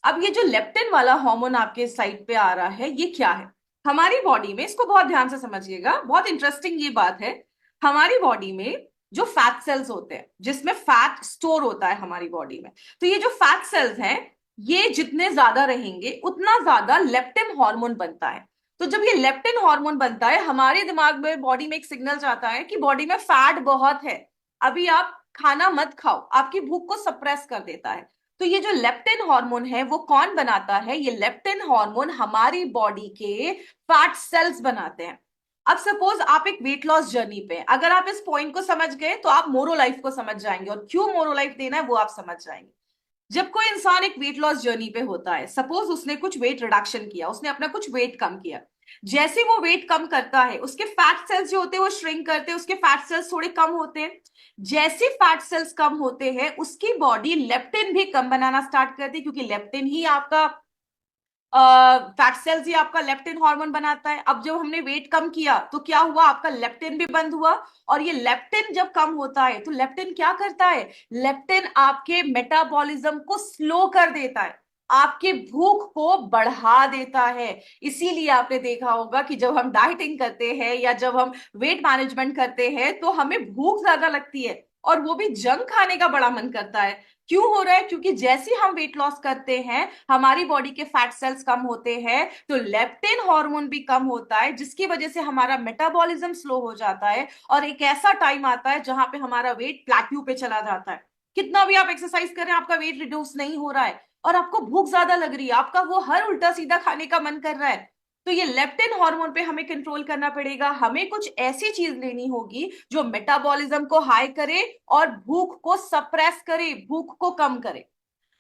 अब ये जो लेप्टिन वाला हार्मोन आपके साइड पे आ रहा है, ये क्या है? हमारी बॉडी में, इसको बहुत ध्यान से समझिएगा, बहुत इंटरेस्टिंग ये बात है। हमारी बॉडी में जो फैट सेल्स होते हैं, जिसमें फैट स्टोर होता है हमारी बॉडी में, तो ये जो फैट सेल्स हैं, ये जितने ज्यादा रहेंगे उतना ज्यादा लेप्टिन हार्मोन बनता है। तो जब ये लेप्टिन हार्मोन बनता है, हमारे दिमाग में, बॉडी में एक सिग्नल जाता है कि बॉडी में फैट बहुत है, अभी आप खाना मत खाओ, आपकी भूख को सप्रेस कर देता है। तो ये जो लेप्टिन हार्मोन है वो कौन बनाता है? ये लेप्टिन हार्मोन हमारी बॉडी के फैट सेल्स बनाते हैं। अब सपोज आप एक वेट लॉस जर्नी पे हैं, अगर आप इस पॉइंट को समझ गए तो आप मोरो लाइफ को समझ जाएंगे, और क्यों मोरो लाइफ देना है वो आप समझ जाएंगे। जब कोई इंसान एक वेट लॉस जर्नी पे होता है, सपोज उसने कुछ वेट रिडक्शन किया, उसने अपना कुछ वेट कम किया, जैसे वो वेट कम करता है उसके फैट सेल्स जो होते हैं वो श्रिंक करते हैं, उसके फैट सेल्स थोड़े कम होते हैं। जैसे फैट सेल्स कम होते हैं उसकी बॉडी लेप्टिन भी कम बनाना स्टार्ट करती है, क्योंकि लेप्टिन ही आपका फैट सेल्स ही आपका लेप्टिन हार्मोन बनाता है। अब जब हमने वेट कम किया तो क्या हुआ? आपका लेप्टिन भी बंद हुआ। और ये लेप्टिन जब कम होता है तो लेप्टिन क्या करता है? लेप्टिन आपके मेटाबॉलिज्म को स्लो कर देता है, आपके भूख को बढ़ा देता है। इसीलिए आपने देखा होगा कि जब हम डाइटिंग करते हैं या जब हम वेट मैनेजमेंट करते हैं तो हमें भूख ज्यादा लगती है, और वो भी जंक खाने का बड़ा मन करता है। क्यों हो रहा है? क्योंकि जैसे हम वेट लॉस करते हैं हमारी बॉडी के फैट सेल्स कम होते हैं, तो लेप्टिन हार्मोन भी कम होता है, जिसकी वजह से हमारा मेटाबॉलिज्म स्लो हो जाता है, और एक ऐसा टाइम आता है जहां पे हमारा वेट प्लेट्यू पे चला जाता है। कितना भी आप एक्सरसाइज करें आपका वेट रिड्यूस नहीं हो रहा है, और आपको भूख ज्यादा लग रही है, आपका वो हर उल्टा सीधा खाने का मन कर रहा है। तो ये लेप्टिन हार्मोन पे हमें कंट्रोल करना पड़ेगा, हमें कुछ ऐसी चीज लेनी होगी जो मेटाबॉलिज्म को हाई करे और भूख को सप्रेस करे, भूख को कम करे।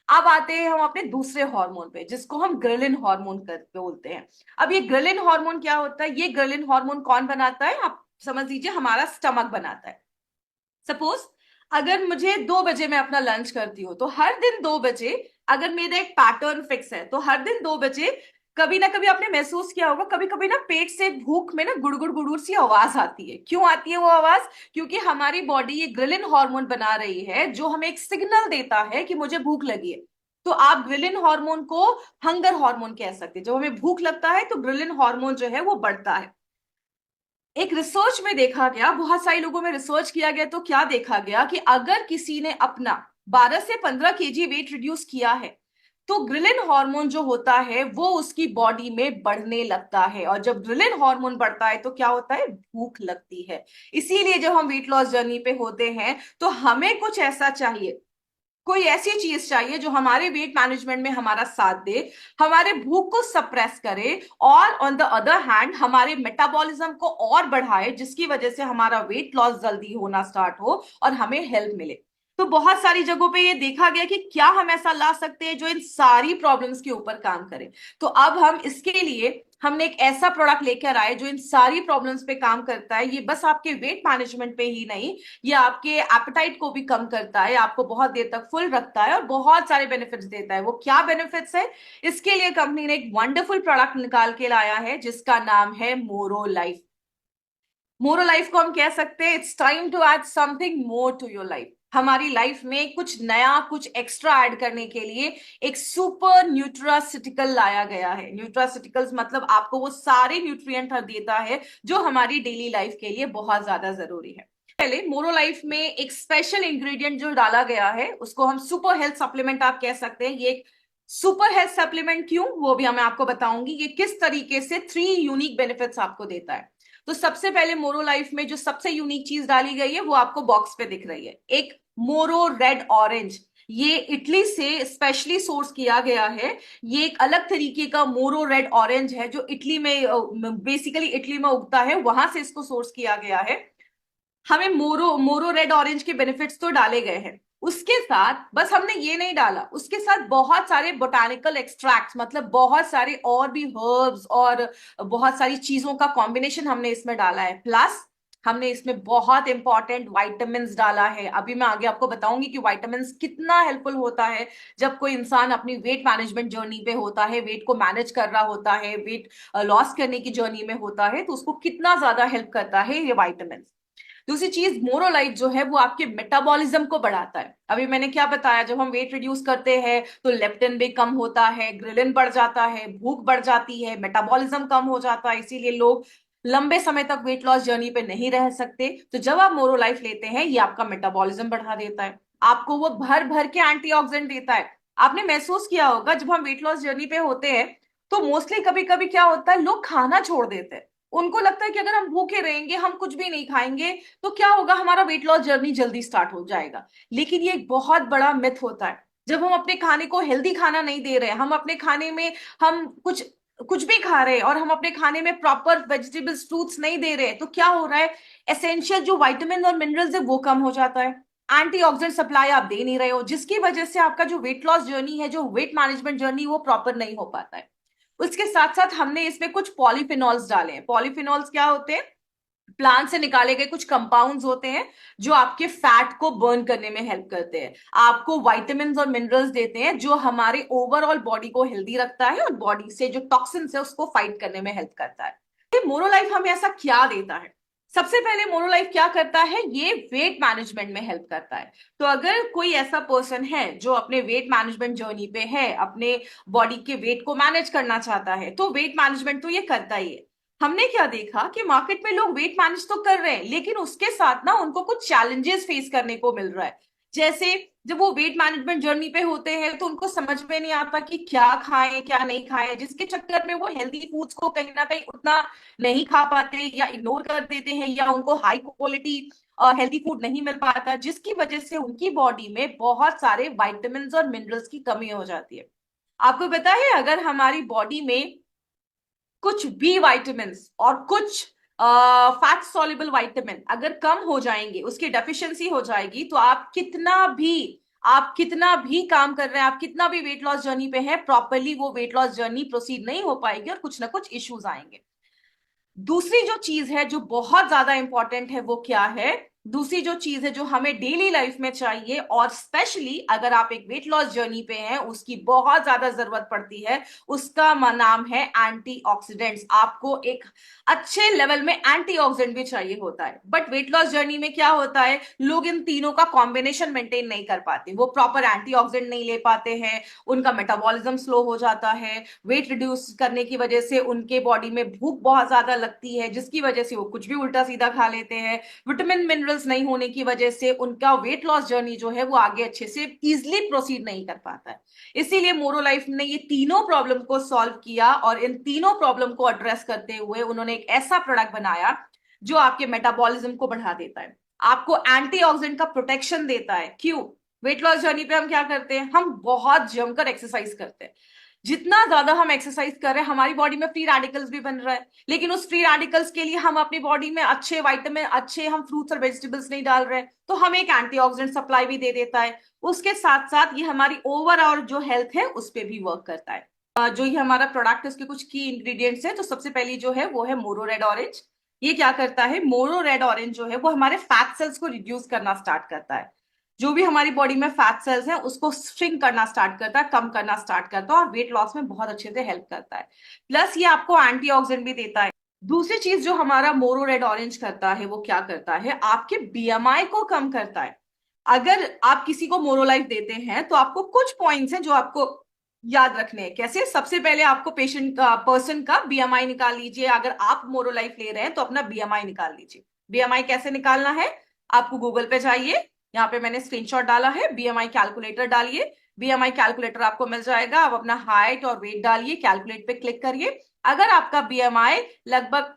अब आते हैं हम अपने दूसरे हार्मोन पे, जिसको हम ग्रेलिन हार्मोन कर बोलते हैं। अब ये ग्रेलिन हार्मोन क्या होता है? ये ग्रेलिन हार्मोन कौन बनाता है? आप समझ लीजिए हमारा स्टमक बनाता है। सपोज अगर मुझे 2 बजे मैं अपना लंच करती हूँ, तो हर दिन 2 बजे, अगर मेरा एक पैटर्न फिक्स है, तो हर दिन 2 बजे कभी ना कभी आपने महसूस किया होगा, कभी कभी ना पेट से भूख में ना गुड़गुड़ गुड़गुड़ सी आवाज आती है। क्यों आती है वो आवाज? क्योंकि हमारी बॉडी ये ग्रिलिन हार्मोन बना रही है, जो हमें एक सिग्नल देता है कि मुझे भूख लगी है। तो आप ग्रिलिन हार्मोन को हंगर हार्मोन कह सकते हैं। जब हमें भूख लगता है तो ग्रिलिन हार्मोन जो है वो बढ़ता है। एक रिसर्च में देखा गया, बहुत सारे लोगों में रिसर्च किया गया, तो क्या देखा गया कि अगर किसी ने अपना 12 से 15 केजी वेट रिड्यूस किया है, तो ग्रिलिन हार्मोन जो होता है वो उसकी बॉडी में बढ़ने लगता है, और जब ग्रिलिन हार्मोन बढ़ता है तो क्या होता है? भूख लगती है। इसीलिए जब हम वेट लॉस जर्नी पे होते हैं तो हमें कुछ ऐसा चाहिए, कोई ऐसी चीज चाहिए जो हमारे वेट मैनेजमेंट में हमारा साथ दे, हमारे भूख को सप्रेस करे, और ऑन द अदर हैंड हमारे मेटाबॉलिज्म को और बढ़ाए, जिसकी वजह से हमारा वेट लॉस जल्दी होना स्टार्ट हो और हमें हेल्प मिले। तो बहुत सारी जगहों पे ये देखा गया कि क्या हम ऐसा ला सकते हैं जो इन सारी प्रॉब्लम्स के ऊपर काम करे। तो अब हम इसके लिए हमने एक ऐसा प्रोडक्ट लेकर आए जो इन सारी प्रॉब्लम्स पे काम करता है। ये बस आपके वेट मैनेजमेंट पे ही नहीं, ये आपके एपेटाइट को भी कम करता है, आपको बहुत देर तक फुल रखता है और बहुत सारे बेनिफिट्स देता है। वो क्या बेनिफिट्स है? इसके लिए कंपनी ने एक वंडरफुल प्रोडक्ट निकाल के लाया है जिसका नाम है मोरो लाइफ। मोरो लाइफ को हम कह सकते हैं it's time to add something more to your life. हमारी लाइफ में कुछ नया, कुछ एक्स्ट्रा ऐड करने के लिए एक सुपर न्यूट्रासिटिकल लाया गया है। न्यूट्रासिटिकल्स मतलब आपको वो सारे न्यूट्रिएंट देता है जो हमारी डेली लाइफ के लिए बहुत ज्यादा जरूरी है। पहले मोरो लाइफ में एक स्पेशल इंग्रेडिएंट जो डाला गया है उसको हम सुपर हेल्थ सप्लीमेंट आप कह सकते हैं। ये एक सुपर हेल्थ सप्लीमेंट क्यों, वो भी मैं आपको बताऊंगी। ये किस तरीके से 3 यूनिक बेनिफिट्स आपको देता है। तो सबसे पहले मोरो लाइफ में जो सबसे यूनिक चीज डाली गई है वो आपको बॉक्स पे दिख रही है, एक मोरो रेड ऑरेंज। ये इटली से स्पेशली सोर्स किया गया है। ये एक अलग तरीके का मोरो रेड ऑरेंज है जो इटली में, बेसिकली इटली में उगता है, वहां से इसको सोर्स किया गया है। हमें मोरो मोरो रेड ऑरेंज के बेनिफिट्स तो डाले गए हैं, उसके साथ बस हमने ये नहीं डाला, उसके साथ बहुत सारे बोटानिकल एक्सट्रैक्ट्स, मतलब बहुत सारे और भी हर्ब्स और बहुत सारी चीजों का कॉम्बिनेशन हमने इसमें डाला है। प्लस हमने इसमें बहुत इंपॉर्टेंट वाइटामिन डाला है। अभी मैं आगे आपको बताऊंगी कि वाइटामिन कितना हेल्पफुल होता है जब कोई इंसान अपनी वेट मैनेजमेंट जर्नी पे होता है, वेट को मैनेज कर रहा होता है, वेट लॉस करने की जर्नी में होता है, तो उसको कितना ज्यादा हेल्प करता है ये वाइटामिन। दूसरी चीज, मोरोलाइट जो है वो आपके मेटाबॉलिज्म को बढ़ाता है। अभी मैंने क्या बताया, जब हम वेट रिड्यूस करते हैं तो लेप्टिन भी कम होता है, ग्रिलिन बढ़ जाता है, भूख बढ़ जाती है, मेटाबॉलिज्म कम हो जाता है, इसीलिए लोग लंबे समय तक वेट लॉस जर्नी पे नहीं रह सकते। तो जब आप मोरोलाइफ लेते हैं, ये आपका मेटाबॉलिज्म बढ़ा देता है, आपको वो भर भर के एंटीऑक्सीडेंट देता है। आपने महसूस किया होगा जब हम वेट लॉस जर्नी पे होते हैं तो मोस्टली कभी कभी क्या होता है, लोग खाना छोड़ देते हैं। उनको लगता है कि अगर हम भूखे रहेंगे, हम कुछ भी नहीं खाएंगे, तो क्या होगा, हमारा वेट लॉस जर्नी जल्दी स्टार्ट हो जाएगा। लेकिन ये एक बहुत बड़ा मिथ होता है। जब हम अपने खाने को हेल्दी खाना नहीं दे रहे, हम अपने खाने में हम कुछ कुछ भी खा रहे हैं और हम अपने खाने में प्रॉपर वेजिटेबल्स फ्रूट्स नहीं दे रहे, तो क्या हो रहा है, एसेंशियल जो विटामिन और मिनरल्स है वो कम हो जाता है, एंटीऑक्सीडेंट सप्लाई आप दे नहीं रहे हो, जिसकी वजह से आपका जो वेट लॉस जर्नी है, जो वेट मैनेजमेंट जर्नी, वो प्रॉपर नहीं हो पाता है। उसके साथ साथ हमने इसमें कुछ पॉलीफिनॉल्स डाले हैं। पॉलीफिनॉल्स क्या होते हैं, प्लांट से निकाले गए कुछ कंपाउंड्स होते हैं जो आपके फैट को बर्न करने में हेल्प करते हैं, आपको विटामिन और मिनरल्स देते हैं, जो हमारे ओवरऑल बॉडी को हेल्दी रखता है और बॉडी से जो टॉक्सिन्स है उसको फाइट करने में हेल्प करता है। मोरोलाइफ हमें ऐसा क्या देता है? सबसे पहले मोरोलाइफ क्या करता है, ये वेट मैनेजमेंट में हेल्प करता है। तो अगर कोई ऐसा पर्सन है जो अपने वेट मैनेजमेंट जर्नी पे है, अपने बॉडी के वेट को मैनेज करना चाहता है, तो वेट मैनेजमेंट तो ये करता ही है। हमने क्या देखा कि मार्केट में लोग वेट मैनेज तो कर रहे हैं, लेकिन उसके साथ ना उनको कुछ चैलेंजेस फेस करने को मिल रहा है। जैसे जब वो वेट मैनेजमेंट जर्नी पे होते हैं तो उनको समझ में नहीं आता कि क्या खाएं क्या नहीं खाएं, जिसके चक्कर में वो हेल्दी फूड्स को कहीं ना कहीं उतना नहीं खा पाते या इग्नोर कर देते हैं, या उनको हाई क्वालिटी हेल्दी फूड नहीं मिल पाता, जिसकी वजह से उनकी बॉडी में बहुत सारे वाइटामिन और मिनरल्स की कमी हो जाती है। आपको पता है, अगर हमारी बॉडी में कुछ बी विटामिन और कुछ फैट सॉल्युबल विटामिन अगर कम हो जाएंगे, उसकी डेफिशिएंसी हो जाएगी, तो आप कितना भी काम कर रहे हैं, आप कितना भी वेट लॉस जर्नी पे है, प्रॉपरली वो वेट लॉस जर्नी प्रोसीड नहीं हो पाएगी और कुछ ना कुछ इश्यूज आएंगे। दूसरी जो चीज है जो बहुत ज्यादा इंपॉर्टेंट है, वो क्या है, दूसरी जो चीज है जो हमें डेली लाइफ में चाहिए, और स्पेशली अगर आप एक वेट लॉस जर्नी पे हैं, उसकी बहुत ज्यादा जरूरत पड़ती है, उसका नाम है एंटीऑक्सीडेंट्स। आपको एक अच्छे लेवल में एंटीऑक्सीडेंट भी चाहिए होता है, बट वेट लॉस जर्नी में क्या होता है, लोग इन तीनों का कॉम्बिनेशन मेंटेन नहीं कर पाते, वो प्रॉपर एंटीऑक्सीडेंट नहीं ले पाते हैं, उनका मेटाबॉलिज्म स्लो हो जाता है, वेट रिड्यूस करने की वजह से उनके बॉडी में भूख बहुत ज्यादा लगती है, जिसकी वजह से वो कुछ भी उल्टा सीधा खा लेते हैं, विटामिन मिनरल्स नहीं होने की वजह से उनका वेट लॉस जर्नी जो है वो आगे अच्छे से इजिली प्रोसीड नहीं कर पाता है। इसीलिए मोरोलाइफ ने ये तीनों प्रॉब्लम को सॉल्व किया, और इन तीनों प्रॉब्लम को एड्रेस करते हुए उन्होंने एक ऐसा प्रोडक्ट बनाया जो आपके मेटाबॉलिज्म को बढ़ा देता है, आपको एंटीऑक्सीडेंट का प्रोटेक्शन देता है। क्यों? वेट लॉस जर्नी पे हम क्या करते हैं, हम बहुत जमकर एक्सरसाइज करते हैं। जितना ज्यादा हम एक्सरसाइज कर रहे हैं, हमारी बॉडी में फ्री रेडिकल्स भी बन रहा है, लेकिन उस फ्री रेडिकल्स के लिए हम अपनी बॉडी में अच्छे विटामिन, अच्छे हम फ्रूट्स और वेजिटेबल्स नहीं डाल रहे हैं, तो हमें एक एंटीऑक्सीडेंट सप्लाई भी दे देता है। उसके साथ साथ ये हमारी ओवरऑल जो हेल्थ है उस पर भी वर्क करता है। जो ये हमारा प्रोडक्ट है उसके कुछ की इंग्रेडिएंट्स है, तो सबसे पहली जो है वो है मोरो रेड ऑरेंज। ये क्या करता है, मोरो रेड ऑरेंज जो है वो हमारे फैट सेल्स को रिड्यूस करना स्टार्ट करता है, जो भी हमारी बॉडी में फैट सेल्स हैं उसको श्रिंक करना स्टार्ट करता है, कम करना स्टार्ट करता है, और वेट लॉस में बहुत अच्छे से हेल्प करता है। प्लस ये आपको एंटीऑक्सीडेंट भी देता है। दूसरी चीज जो हमारा मोरो रेड ऑरेंज करता है वो क्या करता है, आपके बीएमआई को कम करता है। अगर आप किसी को मोरोलाइफ देते हैं तो आपको कुछ पॉइंट्स हैं जो आपको याद रखने हैं। कैसे? सबसे पहले आपको पेशेंट का, पर्सन का बीएमआई निकाल लीजिए। अगर आप मोरोलाइफ ले रहे हैं तो अपना बीएमआई निकाल लीजिए। बीएमआई कैसे निकालना है, आपको गूगल पे जाइए, यहाँ पे मैंने स्क्रीनशॉट डाला है, बीएमआई कैलकुलेटर डालिए, बीएमआई कैलकुलेटर आपको मिल जाएगा। आप अपना हाइट और वेट डालिए, कैलकुलेट पे क्लिक करिए। अगर आपका बीएमआई लगभग,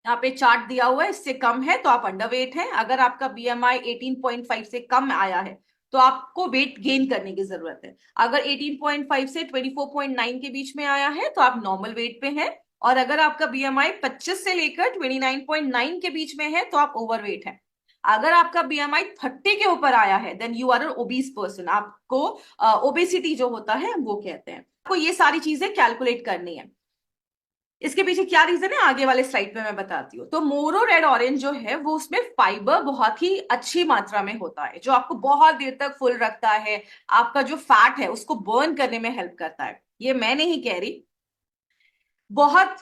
यहाँ पे चार्ट दिया हुआ है, इससे कम है तो आप अंडरवेट हैं। अगर आपका बीएमआई 18.5 से कम आया है तो आपको वेट गेन करने की जरूरत है। अगर 18.5 से 24.9 के बीच में आया है तो आप नॉर्मल वेट पे हैं, और अगर आपका बीएमआई 25 से लेकर 29.9 के बीच में है तो आप ओवरवेट हैं। अगर आपका बीएमआई 30 के ऊपर आया है then you are an obese person, आपको ओबेसिटी जो होता है वो कहते हैं। आपको ये सारी चीजें कैलकुलेट करनी है। इसके पीछे क्या रीजन है, आगे वाले स्लाइड पे मैं बताती हूँ। तो मोरो रेड ऑरेंज जो है वो, उसमें फाइबर बहुत ही अच्छी मात्रा में होता है, जो आपको बहुत देर तक फुल रखता है, आपका जो फैट है उसको बर्न करने में हेल्प करता है। ये मैं नहीं कह रही, बहुत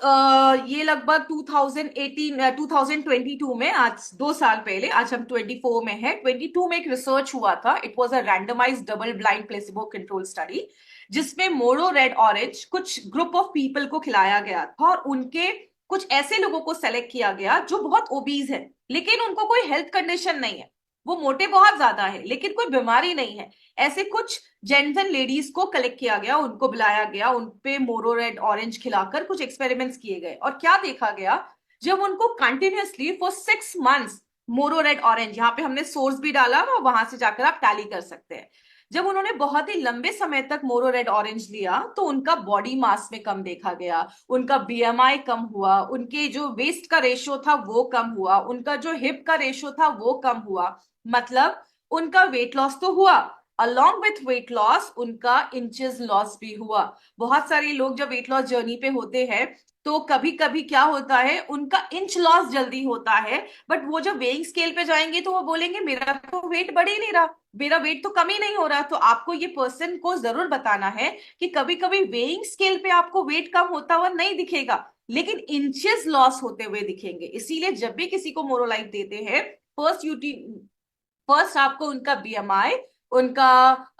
ये लगभग 2018 2022 में, आज 2 साल पहले, आज हम 24 में है, 22 में एक रिसर्च हुआ था। It was a randomised double blind placebo control study, जिसमें मोरो रेड ऑरेंज कुछ ग्रुप ऑफ पीपल को खिलाया गया था, और उनके कुछ ऐसे लोगों को सेलेक्ट किया गया जो बहुत ओबीज है, लेकिन उनको कोई हेल्थ कंडीशन नहीं है। वो मोटे बहुत ज्यादा है लेकिन कोई बीमारी नहीं है। ऐसे कुछ जेंट्स एंड लेडीज को कलेक्ट किया गया, उनको बुलाया गया, उनपे मोरो रेड ऑरेंज खिलाकर कुछ एक्सपेरिमेंट्स किए गए, और क्या देखा गया, जब उनको कंटिन्यूअसली फॉर 6 मंथ्स मोरो रेड ऑरेंज, यहाँ पे हमने सोर्स भी डाला और वहां से जाकर आप टैली कर सकते हैं, जब उन्होंने बहुत ही लंबे समय तक मोरो रेड ऑरेंज लिया तो उनका बॉडी मास में कम देखा गया, उनका बीएमआई कम हुआ, उनके जो वेस्ट का रेशियो था वो कम हुआ, उनका जो हिप का रेशियो था वो कम हुआ। मतलब उनका वेट लॉस तो हुआ, अलॉन्ग विथ वेट लॉस उनका इंचेस लॉस भी हुआ। बहुत सारे लोग जब वेट लॉस जर्नी पे होते हैं तो कभी कभी क्या होता है, उनका इंच लॉस जल्दी होता है, बट वो जब वेइंग स्केल पे जाएंगे तो वो बोलेंगे मेरा तो वेट बढ़ ही नहीं रहा, मेरा वेट तो कम ही नहीं हो रहा। तो आपको ये पर्सन को जरूर बताना है कि कभी कभी वेइंग स्केल पे आपको वेट कम होता हुआ नहीं दिखेगा, लेकिन इंचेस लॉस होते हुए दिखेंगे। इसीलिए जब भी किसी को मोरोलाइट देते हैं, फर्स्ट फर्स्ट आपको उनका बीएमआई, उनका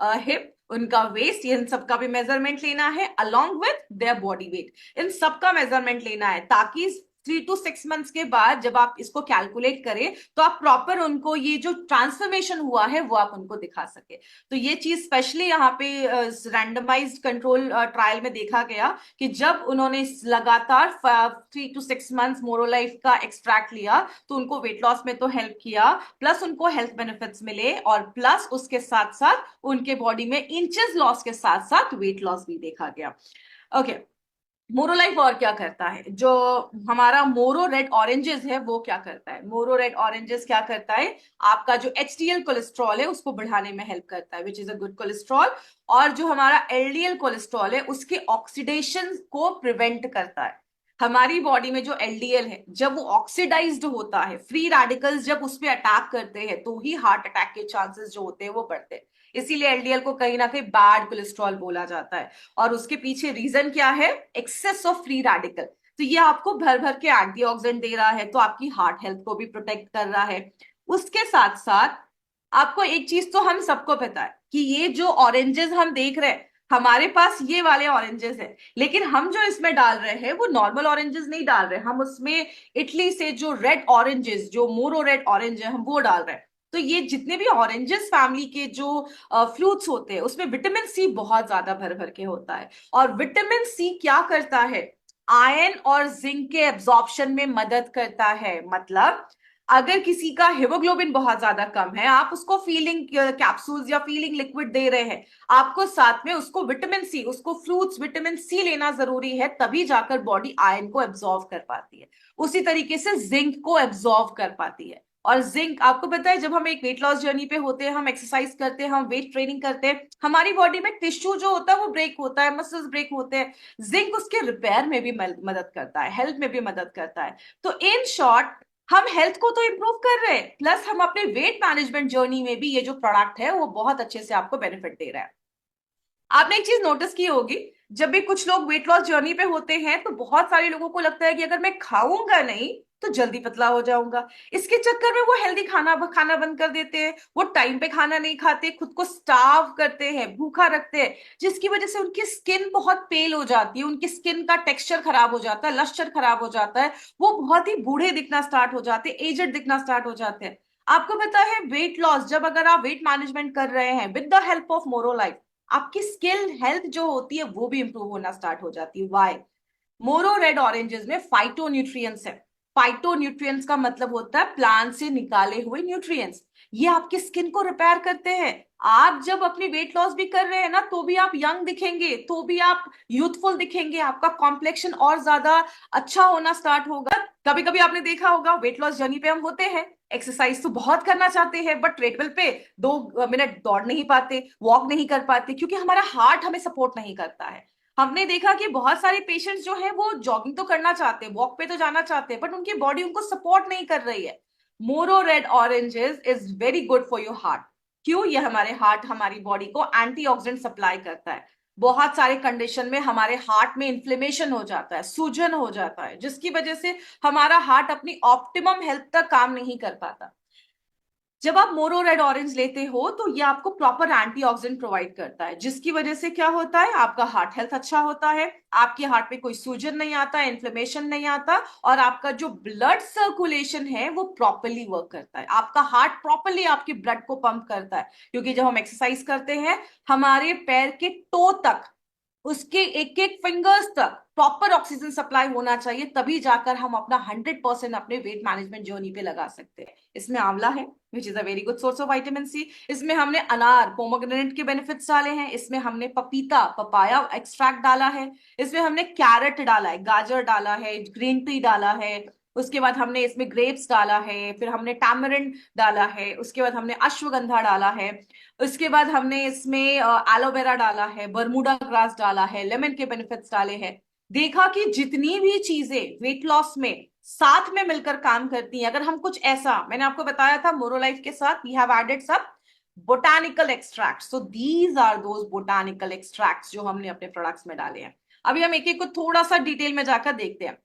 हिप, उनका वेस्ट, इन सबका भी मेजरमेंट लेना है, along with their body weight, इन सबका मेजरमेंट लेना है, ताकि 3 to 6 मंथ्स के बाद जब आप इसको कैलकुलेट करें तो आप प्रॉपर उनको ये जो ट्रांसफॉर्मेशन हुआ है वो आप उनको दिखा सके। तो ये चीज स्पेशली यहाँ पे रैंडमाइज्ड कंट्रोल ट्रायल में देखा गया कि जब उन्होंने लगातार 3 to 6 मंथ्स मोरोलाइफ का एक्सट्रैक्ट लिया तो उनको वेट लॉस में तो हेल्प किया, प्लस उनको हेल्थ बेनिफिट्स मिले, और प्लस उसके साथ साथ उनके बॉडी में इंचेस लॉस के साथ साथ वेट लॉस भी देखा गया। ओके, मोरो लाइफ और क्या करता है, जो हमारा मोरो रेड ऑरेंजेस है वो क्या करता है, मोरो रेड ऑरेंजेस क्या करता है, आपका जो एचडीएल कोलेस्ट्रॉल है उसको बढ़ाने में हेल्प करता है, which is a good cholesterol, और जो हमारा एलडीएल कोलेस्ट्रॉल है उसके ऑक्सीडेशन को प्रिवेंट करता है। हमारी बॉडी में जो एलडीएल है जब वो ऑक्सीडाइज्ड होता है, फ्री रेडिकल्स जब उस पर अटैक करते हैं तो ही हार्ट अटैक के चांसेस जो होते हैं वो बढ़ते हैं। इसीलिए एलडीएल को कहीं ना कहीं बैड कोलेस्ट्रॉल बोला जाता है, और उसके पीछे रीजन क्या है, एक्सेस ऑफ फ्री रेडिकल। तो ये आपको भर भर के एंटीऑक्सीडेंट दे रहा है, तो आपकी हार्ट हेल्थ को भी प्रोटेक्ट कर रहा है। उसके साथ साथ आपको एक चीज तो हम सबको पता है कि ये जो ऑरेंजेस हम देख रहे हैं, हमारे पास ये वाले ऑरेंजेस है, लेकिन हम जो इसमें डाल रहे हैं वो नॉर्मल ऑरेंजेस नहीं डाल रहे, हम उसमें इटली से जो रेड ऑरेंजेस, जो मोरो रेड ऑरेंज है, हम वो डाल रहे हैं। तो ये जितने भी ऑरेंजेस फैमिली के जो फ्रूट्स होते हैं उसमें विटामिन सी बहुत ज्यादा भर भर के होता है, और विटामिन सी क्या करता है, आयरन और जिंक के एब्जॉर्प्शन में मदद करता है। मतलब अगर किसी का हीमोग्लोबिन बहुत ज्यादा कम है, आप उसको फीलिंग कैप्सूल्स या फीलिंग लिक्विड दे रहे हैं, आपको साथ में उसको विटामिन सी, उसको फ्रूट्स विटामिन सी लेना जरूरी है, तभी जाकर बॉडी आयरन को एब्जॉर्व कर पाती है। उसी तरीके से जिंक को एब्जॉर्व कर पाती है। और जिंक आपको पता है, जब हम एक वेट लॉस जर्नी पे होते हैं, हम एक्सरसाइज करते हैं, हम वेट ट्रेनिंग करते हैं, हमारी बॉडी में टिश्यू जो होता है वो ब्रेक होता है, मसल्स ब्रेक होते हैं, जिंक उसके रिपेयर में भी मदद करता है, हेल्थ में भी मदद करता है। तो इन शॉर्ट, हम हेल्थ को तो इंप्रूव कर रहे हैं, प्लस हम अपने वेट मैनेजमेंट जर्नी में भी ये जो प्रोडक्ट है वो बहुत अच्छे से आपको बेनिफिट दे रहा है। आपने एक चीज नोटिस की होगी, जब भी कुछ लोग वेट लॉस जर्नी पे होते हैं तो बहुत सारे लोगों को लगता है कि अगर मैं खाऊंगा नहीं तो जल्दी पतला हो जाऊंगा। इसके चक्कर में वो हेल्दी खाना खाना बंद कर देते हैं, वो टाइम पे खाना नहीं खाते, खुद को स्टार्व करते हैं, भूखा रखते हैं, जिसकी वजह से उनकी स्किन बहुत पेल हो जाती है, उनकी स्किन का टेक्सचर खराब हो जाता है, लश्चर खराब हो जाता है, वो बहुत ही बूढ़े दिखना स्टार्ट हो जाते हैं, एजड दिखना स्टार्ट हो जाते हैं। आपको पता है, वेट लॉस जब अगर आप वेट मैनेजमेंट कर रहे हैं विद द हेल्प ऑफ मोरो लाइफ, आपकी स्किल हेल्थ जो होती है वो भी इंप्रूव होना स्टार्ट हो जाती है। वाई? मोरो रेड ऑरेंजेस में फाइटो न्यूट्रिएंट्स है। फाइटो न्यूट्रिएंट्स का मतलब होता है प्लांट से निकाले हुए न्यूट्रिएंट्स। ये आपकी स्किन को रिपेयर करते हैं। आप जब अपनी वेट लॉस भी कर रहे हैं ना तो भी आप यंग दिखेंगे, तो भी आप यूथफुल दिखेंगे, आपका कॉम्प्लेक्शन और ज्यादा अच्छा होना स्टार्ट होगा। कभी कभी आपने देखा होगा, वेट लॉस जर्नी पे हम होते हैं, एक्सरसाइज तो बहुत करना चाहते हैं, बट ट्रेडमिल पे 2 मिनट दौड़ नहीं पाते, वॉक नहीं कर पाते, क्योंकि हमारा हार्ट हमें सपोर्ट नहीं करता है। हमने देखा कि बहुत सारे पेशेंट्स जो है वो जॉगिंग तो करना चाहते हैं, वॉक पे तो जाना चाहते हैं, बट उनकी बॉडी उनको सपोर्ट नहीं कर रही है। मोरो red oranges is very good for your heart. क्यों? ये हमारे हार्ट, हमारी बॉडी को एंटीऑक्सीडेंट सप्लाई करता है। बहुत सारे कंडीशन में हमारे हार्ट में इन्फ्लेमेशन हो जाता है, सूजन हो जाता है, जिसकी वजह से हमारा हार्ट अपनी ऑप्टिमम हेल्थ तक काम नहीं कर पाता। जब आप मोरो रेड ऑरेंज लेते हो तो ये आपको प्रॉपर एंटीऑक्सीडेंट प्रोवाइड करता है, जिसकी वजह से क्या होता है, आपका हार्ट हेल्थ अच्छा होता है, आपके हार्ट में कोई सूजन नहीं आता, इन्फ्लेमेशन नहीं आता, और आपका जो ब्लड सर्कुलेशन है वो प्रॉपरली वर्क करता है। आपका हार्ट प्रॉपरली आपके ब्लड को पंप करता है, क्योंकि जब हम एक्सरसाइज करते हैं हमारे पैर के टो तक, उसके एक एक फिंगर्स तक प्रॉपर ऑक्सीजन सप्लाई होना चाहिए, तभी जाकर हम अपना 100% अपने वेट मैनेजमेंट जर्नी पे लगा सकते हैं। इसमें आंवला है, which is a very good source of vitamin C. इसमें हमने अनार पोमोग्रेनेट के बेनिफिट्स डाले हैं। इसमें हमने पपीता पपाया एक्सट्रैक्ट डाला है। इसमें हमने कैरेट डाला है, गाजर डाला है, ग्रीन टी डाला है। उसके बाद हमने इसमें ग्रेप्स डाला है, फिर हमने टैमरिंड डाला है, उसके बाद हमने अश्वगंधा डाला है, उसके बाद हमने इसमें एलोवेरा डाला है, बरमूडा ग्रास डाला है, लेमन के बेनिफिट्स डाले हैं। देखा कि जितनी भी चीजें वेट लॉस में साथ में मिलकर काम करती हैं, अगर हम कुछ ऐसा, मैंने आपको बताया था मोरोलाइफ के साथ वी हैव एडेड सब botanical extracts, so these are those botanical extracts जो हमने अपने प्रोडक्ट्स में डाले हैं। अभी हम एक एक को थोड़ा सा डिटेल में जाकर देखते हैं।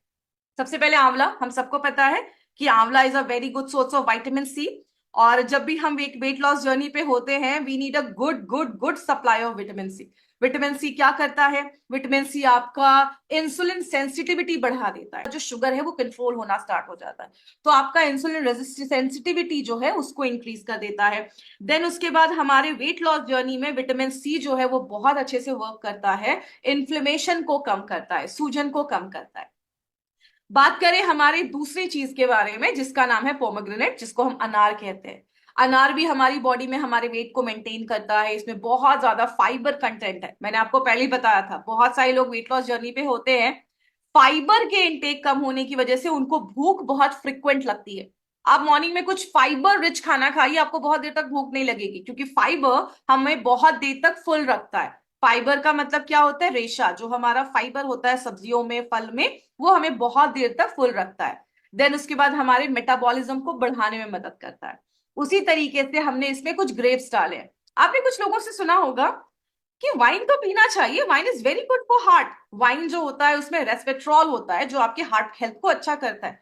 सबसे पहले आंवला, हम सबको पता है कि amla is a very good source of vitamin C. और जब भी हम वेट लॉस जर्नी पे होते हैं we need a good good good supply of vitamin C. Vitamin C क्या करता है, विटामिन सी आपका इंसुलिन सेंसिटिविटी बढ़ा देता है, जो शुगर है वो कंट्रोल होना स्टार्ट हो जाता है, तो आपका इंसुलिन रेजिस्टेंस सेंसिटिविटी जो है उसको इंक्रीज कर देता है। देन उसके बाद हमारे वेट लॉस जर्नी में विटामिन सी जो है वो बहुत अच्छे से वर्क करता है, इन्फ्लेमेशन को कम करता है, सूजन को कम करता है। बात करें हमारी दूसरी चीज के बारे में जिसका नाम है पोमोग्रेनेट, जिसको हम अनार कहते हैं। अनार भी हमारी बॉडी में हमारे वेट को मेंटेन करता है, इसमें बहुत ज्यादा फाइबर कंटेंट है। मैंने आपको पहले ही बताया था, बहुत सारे लोग वेट लॉस जर्नी पे होते हैं, फाइबर के इनटेक कम होने की वजह से उनको भूख बहुत फ्रिक्वेंट लगती है। आप मॉर्निंग में कुछ फाइबर रिच खाना खाइए, आपको बहुत देर तक भूख नहीं लगेगी, क्योंकि फाइबर हमें बहुत देर तक फुल रखता है। फाइबर का मतलब क्या होता है, रेशा, जो हमारा फाइबर होता है सब्जियों में फल में, वो हमें बहुत देर तक फुल रखता है। देन उसके बाद हमारे मेटाबॉलिज्म को बढ़ाने में मदद करता है। उसी तरीके से हमने इसमें कुछ ग्रेप्स डाले हैं। आपने कुछ लोगों से सुना होगा कि वाइन तो पीना चाहिए, wine is very good for heart. Wine जो होता है उसमें रेस्वेट्रॉल होता है जो आपके हार्ट हेल्थ को अच्छा करता है,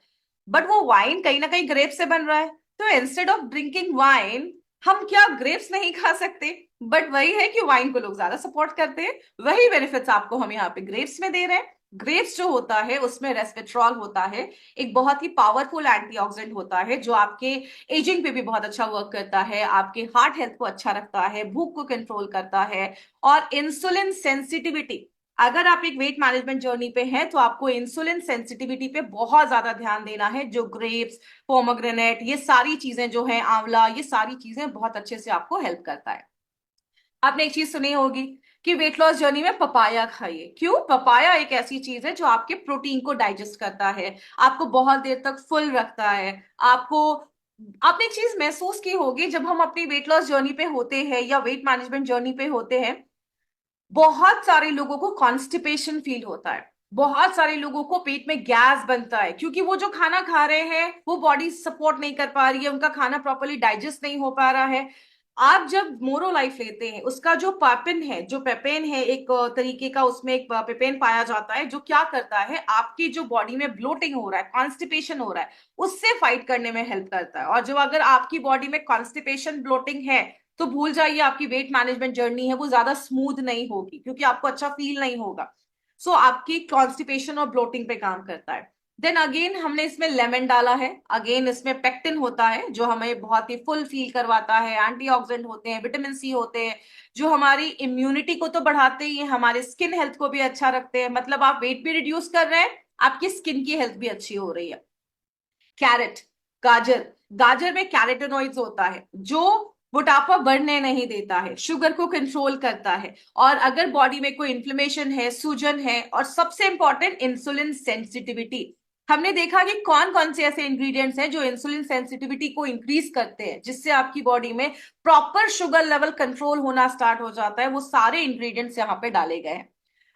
बट वो वाइन कहीं ना कहीं ग्रेप से बन रहा है। तो इंस्टेड ऑफ ड्रिंकिंग वाइन, हम क्या ग्रेप्स नहीं खा सकते? बट वही है कि वाइन को लोग ज्यादा सपोर्ट करते हैं, वही बेनिफिट्स आपको हम यहाँ पे ग्रेप्स में दे रहे हैं। ग्रेप्स जो होता है उसमें रेस्वेट्रॉल होता है, एक बहुत ही पावरफुल एंटीऑक्सीडेंट होता है, जो आपके एजिंग पे भी बहुत अच्छा वर्क करता है, आपके हार्ट हेल्थ को अच्छा रखता है, भूख को कंट्रोल करता है, और इंसुलिन सेंसिटिविटी, अगर आप एक वेट मैनेजमेंट जर्नी पे हैं तो आपको इंसुलिन सेंसिटिविटी पे बहुत ज्यादा ध्यान देना है। जो ग्रेप्स, पोमोग्रेनेट, ये सारी चीजें जो है, आंवला, ये सारी चीजें बहुत अच्छे से आपको हेल्प करता है। आपने एक चीज सुनी होगी कि वेट लॉस जर्नी में पपाया खाइए। क्यों? पपाया एक ऐसी चीज है जो आपके प्रोटीन को डाइजेस्ट करता है, आपको बहुत देर तक फुल रखता है। आपको, आपने एक चीज महसूस की होगी, जब हम अपनी वेट लॉस जर्नी पे होते हैं या वेट मैनेजमेंट जर्नी पे होते हैं, बहुत सारे लोगों को कॉन्स्टिपेशन फील होता है, बहुत सारे लोगों को पेट में गैस बनता है, क्योंकि वो जो खाना खा रहे हैं वो बॉडी सपोर्ट नहीं कर पा रही है, उनका खाना प्रॉपरली डाइजेस्ट नहीं हो पा रहा है। आप जब मोरो लाइफ लेते हैं, उसका जो पापिन है, जो पेपेन है, एक तरीके का उसमें एक पेपेन पाया जाता है, जो क्या करता है, आपकी जो बॉडी में ब्लोटिंग हो रहा है, कॉन्स्टिपेशन हो रहा है, उससे फाइट करने में हेल्प करता है। और जो अगर आपकी बॉडी में कॉन्स्टिपेशन ब्लोटिंग है तो भूल जाइए, आपकी वेट मैनेजमेंट जर्नी है वो ज्यादा स्मूथ नहीं होगी, क्योंकि आपको अच्छा फील नहीं होगा। सो आपकी कॉन्स्टिपेशन और ब्लोटिंग पे काम करता है। देन अगेन हमने इसमें लेमन डाला है, अगेन इसमें पेक्टिन होता है जो हमें बहुत ही फुल फील करवाता है, एंटीऑक्सीडेंट होते हैं, विटामिन सी होते हैं, जो हमारी इम्यूनिटी को तो बढ़ाते ही हैं, हमारे स्किन हेल्थ को भी अच्छा रखते हैं। मतलब आप वेट भी रिड्यूस कर रहे हैं, आपकी स्किन की हेल्थ भी अच्छी हो रही है। कैरेट, गाजर, गाजर में कैरेटेनॉइड्स होता है जो मोटापा बढ़ने नहीं देता है, शुगर को कंट्रोल करता है, और अगर बॉडी में कोई इन्फ्लेमेशन है, सूजन है, और सबसे इंपॉर्टेंट इंसुलिन सेंसिटिविटी, हमने देखा कि कौन कौन से ऐसे इंग्रेडिएंट्स हैं जो इंसुलिन सेंसिटिविटी को इंक्रीज करते हैं, जिससे आपकी बॉडी में प्रॉपर शुगर लेवल कंट्रोल होना स्टार्ट हो जाता है। वो सारे इंग्रेडिएंट्स यहाँ पे डाले गए हैं।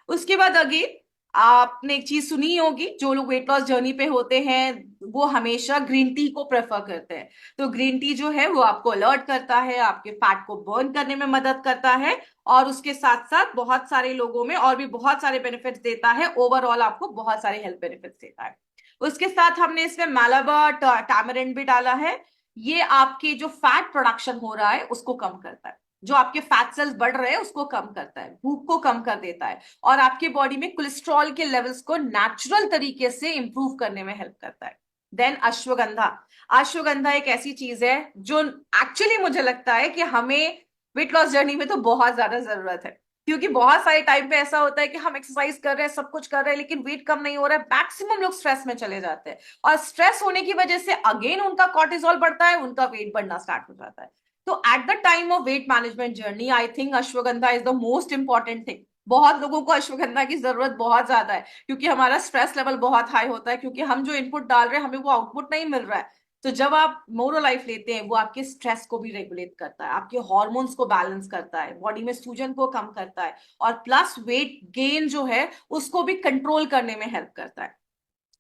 उसके बाद अगेन आपने एक चीज सुनी होगी, जो लोग वेट लॉस जर्नी पे होते हैं वो हमेशा ग्रीन टी को प्रेफर करते हैं। तो ग्रीन टी जो है वो आपको अलर्ट करता है, आपके फैट को बर्न करने में मदद करता है, और उसके साथ साथ बहुत सारे लोगों में और भी बहुत सारे बेनिफिट्स देता है। ओवरऑल आपको बहुत सारे हेल्थ बेनिफिट्स देता है। उसके साथ हमने इसमें मालाबा टैमरिंड भी डाला है। ये आपके जो फैट प्रोडक्शन हो रहा है उसको कम करता है, जो आपके फैट सेल्स बढ़ रहे हैं उसको कम करता है, भूख को कम कर देता है, और आपके बॉडी में कोलेस्ट्रॉल के लेवल्स को नेचुरल तरीके से इंप्रूव करने में हेल्प करता है। देन अश्वगंधा। अश्वगंधा एक ऐसी चीज है जो एक्चुअली मुझे लगता है कि हमें वेट लॉस जर्नी में तो बहुत ज्यादा जरूरत है, क्योंकि बहुत सारे टाइम पे ऐसा होता है कि हम एक्सरसाइज कर रहे हैं, सब कुछ कर रहे हैं, लेकिन वेट कम नहीं हो रहा है। मैक्सिमम लोग स्ट्रेस में चले जाते हैं, और स्ट्रेस होने की वजह से अगेन उनका कॉर्टिसोल बढ़ता है, उनका वेट बढ़ना स्टार्ट हो जाता है। तो at the time of weight management journey I think ashwagandha is the most important thing. बहुत लोगों को अश्वगंधा की जरूरत बहुत ज्यादा है, क्योंकि हमारा स्ट्रेस लेवल बहुत हाई होता है, क्योंकि हम जो इनपुट डाल रहे हैं हमें वो आउटपुट नहीं मिल रहा है। तो जब आप मोरो लाइफ लेते हैं वो आपके स्ट्रेस को भी रेगुलेट करता है, आपके हॉर्मोन्स को बैलेंस करता है, बॉडी में सूजन को कम करता है, और प्लस वेट गेन जो है उसको भी कंट्रोल करने में हेल्प करता है।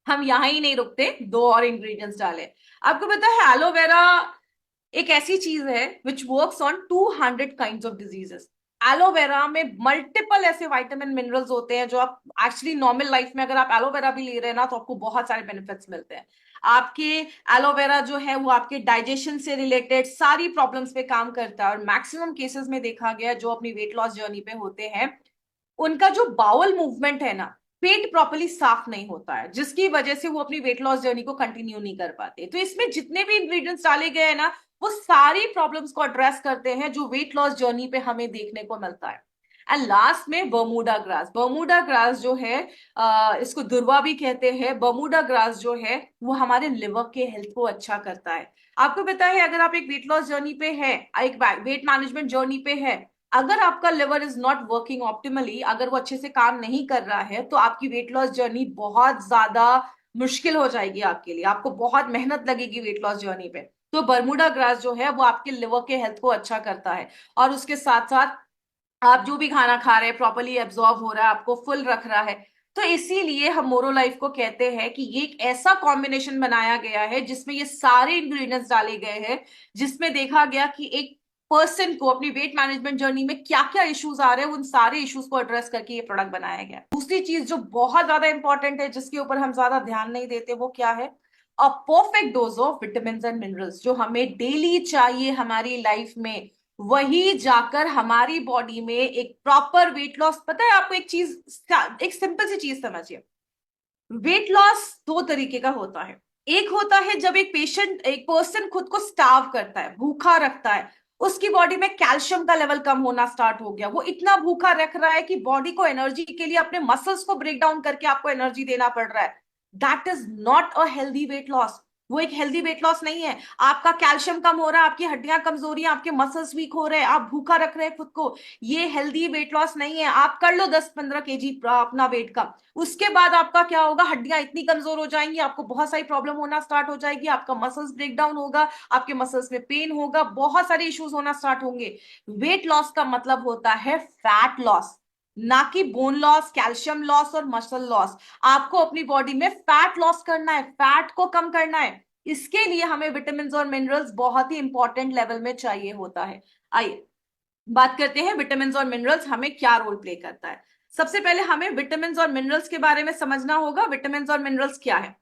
हम यहां ही नहीं रुकते, दो और इंग्रेडिएंट्स डाले। आपको पता है एलोवेरा एक ऐसी चीज है which works on 200 kind of diseases. Aloe vera में मल्टीपल ऐसे विटामिन मिनरल्स होते हैं जो आप एक्चुअली नॉर्मल लाइफ में अगर आप एलोवेरा भी ले रहे हैं ना तो आपको बहुत सारे बेनिफिट्स मिलते हैं। आपके एलोवेरा जो है वो आपके डाइजेशन से रिलेटेड सारी प्रॉब्लम्स पे काम करता है, और मैक्सिमम केसेस में देखा गया जो अपनी वेट लॉस जर्नी पे होते हैं उनका जो बाउल मूवमेंट है ना, पेट प्रॉपरली साफ नहीं होता है, जिसकी वजह से वो अपनी वेट लॉस जर्नी को कंटिन्यू नहीं कर पाते। तो इसमें जितने भी इंग्रेडिएंट्स डाले गए हैं ना वो सारी प्रॉब्लम्स को एड्रेस करते हैं जो वेट लॉस जर्नी पे हमें देखने को मिलता है। एंड लास्ट में बर्मुडा ग्रास। बर्मुडा ग्रास जो है इसको दुर्वा भी कहते हैं। बर्मुडा ग्रास जो है वो हमारे लिवर के हेल्थ को अच्छा करता है। आपको पता है अगर आप एक वेट लॉस जर्नी पे है, एक वेट मैनेजमेंट जर्नी पे है, अगर आपका liver is not working optimally, अगर वो अच्छे से काम नहीं कर रहा है, तो आपकी वेट लॉस जर्नी बहुत ज्यादा मुश्किल हो जाएगी आपके लिए, आपको बहुत मेहनत लगेगी वेट लॉस जर्नी पे। तो बर्मुडा ग्रास जो है वो आपके लिवर के हेल्थ को अच्छा करता है, और उसके साथ साथ आप जो भी खाना खा रहे हैं प्रॉपरली एब्जॉर्ब हो रहा है, आपको फुल रख रहा है। तो इसीलिए हम मोरो लाइफ को कहते हैं कि ये एक ऐसा कॉम्बिनेशन बनाया गया है जिसमें ये सारे इंग्रेडिएंट्स डाले गए हैं, जिसमें देखा गया कि एक पर्सन को अपनी वेट मैनेजमेंट जर्नी में क्या क्या इश्यूज आ रहे हैं उन सारे इश्यूज को एड्रेस करके ये प्रोडक्ट बनाया गया है। दूसरी चीज जो बहुत ज्यादा इंपॉर्टेंट है जिसके ऊपर हम ज्यादा ध्यान नहीं देते वो क्या है, a perfect dose of vitamin and minerals जो हमें डेली चाहिए हमारी लाइफ में, वही जाकर हमारी बॉडी में एक प्रॉपर वेट लॉस। पता है आपको एक चीज, एक सिंपल सी चीज समझिए, वेट लॉस दो तरीके का होता है। एक होता है जब एक पेशेंट, एक पर्सन खुद को स्टार्व करता है, भूखा रखता है, उसकी बॉडी में कैल्शियम का लेवल कम होना स्टार्ट हो गया, वो इतना भूखा रख रहा है कि बॉडी को एनर्जी के लिए अपने मसल्स को ब्रेक डाउन करके आपको एनर्जी देना पड़ रहा है। That is not a healthy weight loss. वो एक हेल्दी वेट लॉस नहीं है। आपका कैल्शियम कम हो रहा है, आपकी हड्डियां कमजोरी है, आपके मसल्स वीक हो रहे हैं, आप भूखा रख रहे हैं खुद को, ये हेल्दी वेट लॉस नहीं है। आप कर लो 10-15 kg अपना वेट कम, उसके बाद आपका क्या होगा, हड्डियां इतनी कमजोर हो जाएंगी, आपको बहुत सारी प्रॉब्लम होना स्टार्ट हो जाएगी, आपका मसल्स ब्रेक डाउन होगा, आपके मसल्स में पेन होगा, बहुत सारे इश्यूज होना स्टार्ट होंगे। वेट लॉस का मतलब होता है फैट लॉस, ना कि बोन लॉस, कैल्शियम लॉस और मसल लॉस। आपको अपनी बॉडी में फैट लॉस करना है, फैट को कम करना है। इसके लिए हमें विटामिन और मिनरल्स बहुत ही इंपॉर्टेंट लेवल में चाहिए होता है। आइए बात करते हैं विटामिन और मिनरल्स हमें क्या रोल प्ले करता है। सबसे पहले हमें विटामिन और मिनरल्स के बारे में समझना होगा। विटामिन और मिनरल्स क्या है,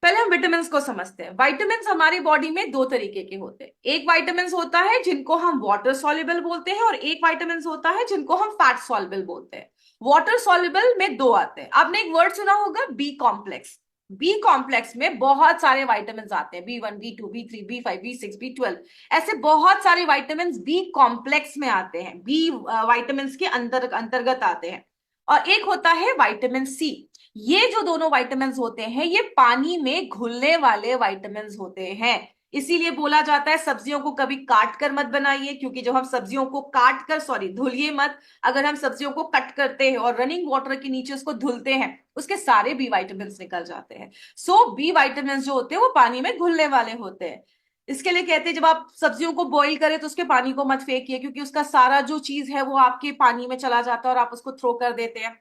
पहले हम विटामिन को समझते हैं। विटामिन हमारी बॉडी में दो तरीके के होते हैं। एक विटामिन होता है जिनको हम वाटर सॉल्युबल बोलते हैं, और एक विटामिन होता है जिनको हम फैट सॉल्युबल बोलते हैं। वाटर सॉल्युबल में दो आते हैं। आपने एक वर्ड सुना होगा बी कॉम्प्लेक्स। बी कॉम्प्लेक्स में बहुत सारे विटामिन आते हैं, B1 B2 B3 B5 B6 B12, ऐसे बहुत सारे विटामिन बी कॉम्प्लेक्स में आते हैं, बी विटामिन के अंतर्गत आते हैं। और एक होता है विटामिन सी। ये जो दोनों विटामिन होते हैं ये पानी में घुलने वाले विटामिन होते हैं। इसीलिए बोला जाता है सब्जियों को कभी काट कर मत बनाइए, क्योंकि जब हम सब्जियों को काट कर, सॉरी धुलिए मत, अगर हम सब्जियों को कट करते हैं और रनिंग वाटर के नीचे उसको धुलते हैं उसके सारे बी विटामिन निकल जाते हैं। सो बी विटामिन जो होते हैं वो पानी में घुलने वाले होते हैं। इसके लिए कहते हैं जब आप सब्जियों को बॉईल करें तो उसके पानी को मत फेंकिए, क्योंकि उसका सारा जो चीज है वो आपके पानी में चला जाता है और आप उसको थ्रो कर देते हैं।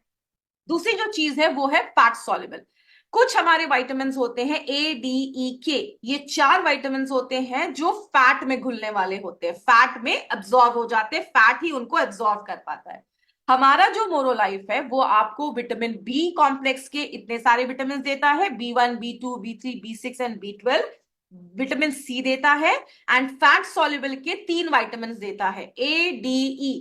दूसरी जो चीज है वो है फैट सॉल्युबल। कुछ हमारे विटामिन होते हैं A, D, E, K, ये 4 विटामिन होते हैं जो फैट में घुलने वाले होते हैं, फैट में एब्जॉर्ब हो जाते हैं, फैट ही उनको एब्जॉर्ब कर पाता है। हमारा जो मोरोलाइफ है वो आपको विटामिन बी कॉम्प्लेक्स के इतने सारे विटामिन देता है, B1, B2, B3, B6 and B12। Vitamin C देता है एंड फैट सॉल्युबल के 3 विटामिन देता है, A, D, E।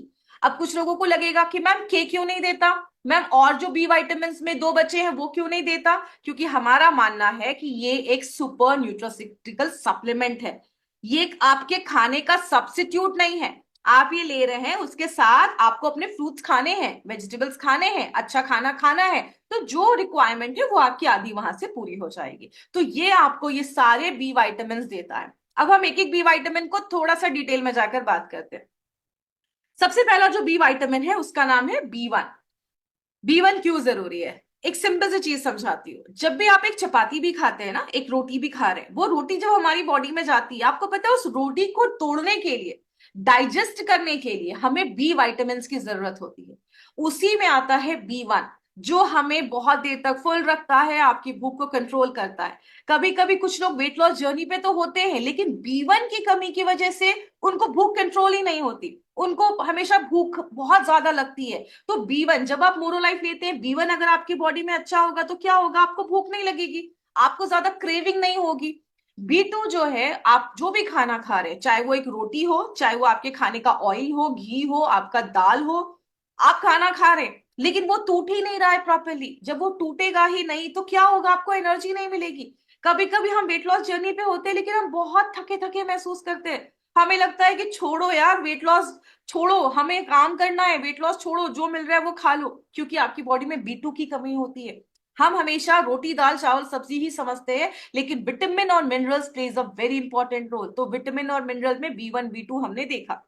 अब कुछ लोगों को लगेगा कि मैम के क्यों नहीं देता, मैम और जो बी विटामिन में 2 बचे हैं वो क्यों नहीं देता? क्योंकि हमारा मानना है कि ये एक सुपर न्यूट्रोसिटिकल सप्लीमेंट है, ये आपके खाने का सब्स्टिट्यूट नहीं है। आप ये ले रहे हैं, उसके साथ आपको अपने फ्रूट्स खाने हैं, वेजिटेबल्स खाने हैं, अच्छा खाना खाना है, तो जो रिक्वायरमेंट है वो आपकी आधी वहां से पूरी हो जाएगी। तो ये आपको ये सारे बी विटामिन देता है। अब हम एक एक बी विटामिन को थोड़ा सा डिटेल में जाकर बात करते हैं। सबसे पहला जो बी विटामिन है उसका नाम है B1। B1 क्यों जरूरी है? एक सिंपल सी चीज समझाती हूँ। जब भी आप एक चपाती भी खाते हैं ना, एक रोटी भी खा रहे हैं, वो रोटी जब हमारी बॉडी में जाती है, आपको पता है उस रोटी को तोड़ने के लिए, डाइजेस्ट करने के लिए हमें बी विटामिन की जरूरत होती है। उसी में आता है B1, जो हमें बहुत देर तक फुल रखता है, आपकी भूख को कंट्रोल करता है। कभी कभी कुछ लोग वेट लॉस जर्नी पे तो होते हैं, लेकिन B1 की कमी की वजह से उनको भूख कंट्रोल ही नहीं होती, उनको हमेशा भूख बहुत ज्यादा लगती है। तो B1, जब आप मोरोलाइफ लेते हैं, B1 अगर आपकी बॉडी में अच्छा होगा तो क्या होगा? आपको भूख नहीं लगेगी, आपको ज्यादा क्रेविंग नहीं होगी। B2 जो है, आप जो भी खाना खा रहे हैं, चाहे वो एक रोटी हो, चाहे वो आपके खाने का ऑयल हो, घी हो, आपका दाल हो, आप खाना खा रहे हैं लेकिन वो टूट ही नहीं रहा है प्रॉपरली। जब वो टूटेगा ही नहीं तो क्या होगा? आपको एनर्जी नहीं मिलेगी। कभी कभी हम वेट लॉस जर्नी पे होते हैं लेकिन हम बहुत थके थके महसूस करते हैं, हमें लगता है कि छोड़ो यार वेट लॉस, छोड़ो, हमें काम करना है, वेट लॉस छोड़ो, जो मिल रहा है वो खा लो, क्योंकि आपकी बॉडी में B2 की कमी होती है। हम हमेशा रोटी दाल चावल सब्जी ही समझते हैं, लेकिन विटामिन और minerals plays a very important role. तो विटामिन और मिनरल में B1, B2 हमने देखा।